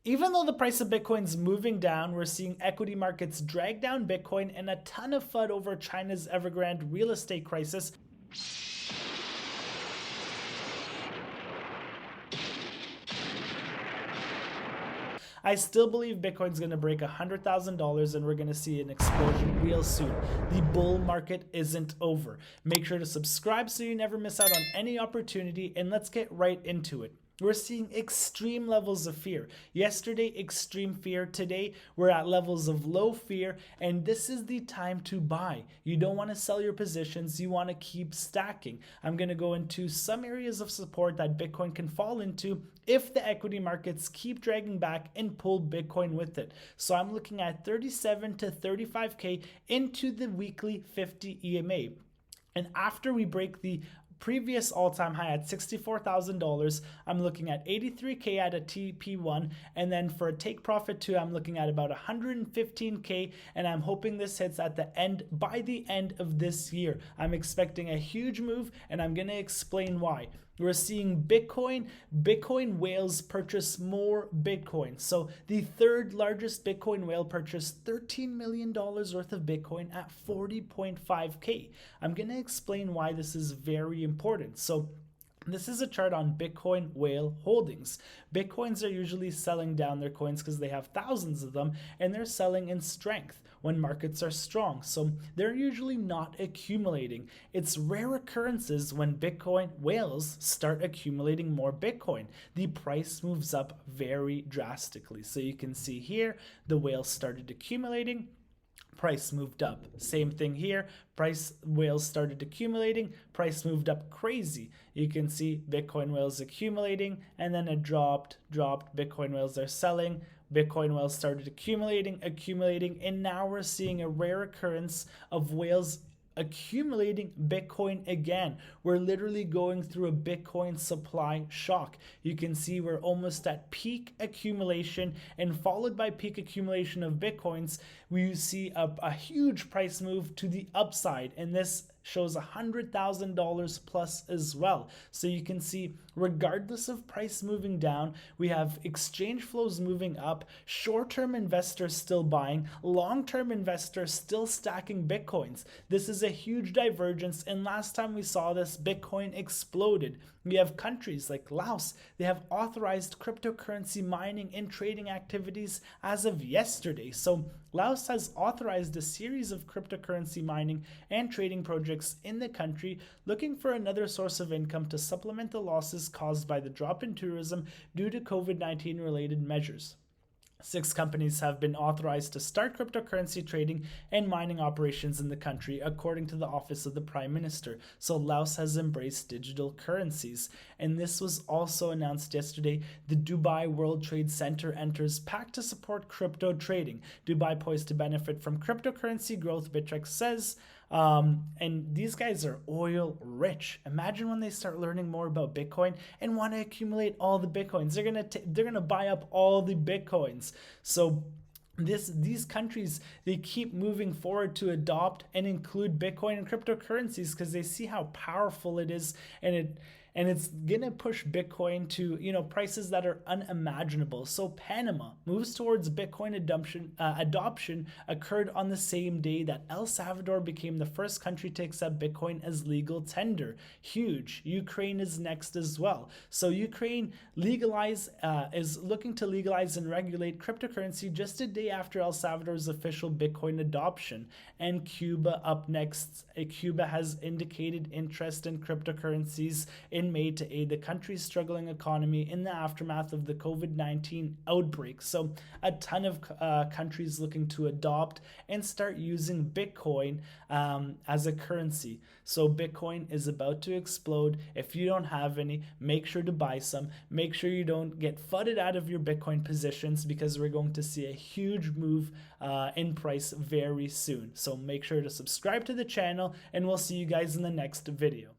Even though the price of Bitcoin's moving down, we're seeing equity markets drag down Bitcoin and a ton of FUD over China's Evergrande real estate crisis. I still believe Bitcoin's going to break $100,000 and we're going to see an explosion real soon. The bull market isn't over. Make sure to subscribe so you never miss out on any opportunity, and let's get right into it. We're seeing extreme levels of fear. Yesterday, extreme fear. Today, we're at levels of low fear, and this is the time to buy. You don't want to sell your positions. You want to keep stacking. I'm going to go into some areas of support that Bitcoin can fall into if the equity markets keep dragging back and pull Bitcoin with it. So I'm looking at 37 to 35K into the weekly 50 EMA. And after we break the previous all-time high at $64,000, I'm looking at 83K at a TP1, and then for a take profit 2, I'm looking at about 115K, and I'm hoping this hits at the end by the end of this year. I'm expecting a huge move, and I'm going to explain why. We're seeing Bitcoin whales purchase more Bitcoin. So the third largest Bitcoin whale purchased $13 million worth of Bitcoin at 40.5K. I'm going to explain why this is very important. So this is a chart on Bitcoin whale holdings. Bitcoins are usually selling down their coins because they have thousands of them, and they're selling in strength when markets are strong. So they're usually not accumulating. It's rare occurrences when Bitcoin whales start accumulating more Bitcoin. The price moves up very drastically. So you can see here, the whales started accumulating, price moved up. Same thing here. Whales started accumulating, price moved up crazy. You can see Bitcoin whales accumulating, and then it dropped. Bitcoin whales are selling. Bitcoin whales started accumulating, and now we're seeing a rare occurrence of whales accumulating Bitcoin again. We're literally going through a Bitcoin supply shock. You can see we're almost at peak accumulation, and followed by peak accumulation of Bitcoins, we see a huge price move to the upside, and this shows $100,000 plus as well. So you can see, regardless of price moving down, we have exchange flows moving up, short-term investors still buying, long-term investors still stacking Bitcoins. This is a huge divergence, and last time we saw this, Bitcoin exploded. We have countries like Laos, they have authorized cryptocurrency mining and trading activities as of yesterday. So Laos has authorized a series of cryptocurrency mining and trading projects in the country, looking for another source of income to supplement the losses caused by the drop in tourism due to COVID-19 related measures. 6 companies have been authorized to start cryptocurrency trading and mining operations in the country, according to the Office of the Prime Minister. So Laos has embraced digital currencies. And this was also announced yesterday. The Dubai World Trade Center enters pact to support crypto trading. Dubai poised to benefit from cryptocurrency growth, Bittrex says. And these guys are oil rich. Imagine when they start learning more about Bitcoin and want to accumulate all the Bitcoins. They're gonna buy up all the Bitcoins. So these countries, they keep moving forward to adopt and include Bitcoin and cryptocurrencies because they see how powerful it is, and it's gonna push Bitcoin to prices that are unimaginable. So Panama moves towards Bitcoin adoption occurred on the same day that El Salvador became the first country to accept Bitcoin as legal tender. Huge. Ukraine is next as well. So Ukraine is looking to legalize and regulate cryptocurrency just a day after El Salvador's official Bitcoin adoption. And Cuba up next. Cuba has indicated interest in cryptocurrencies in May to aid the country's struggling economy in the aftermath of the COVID-19 outbreak. So a ton of countries looking to adopt and start using Bitcoin as a currency. So Bitcoin is about to explode. If you don't have any, make sure to buy some. Make sure you don't get flooded out of your Bitcoin positions, because we're going to see a huge move in price very soon. So make sure to subscribe to the channel, and we'll see you guys in the next video.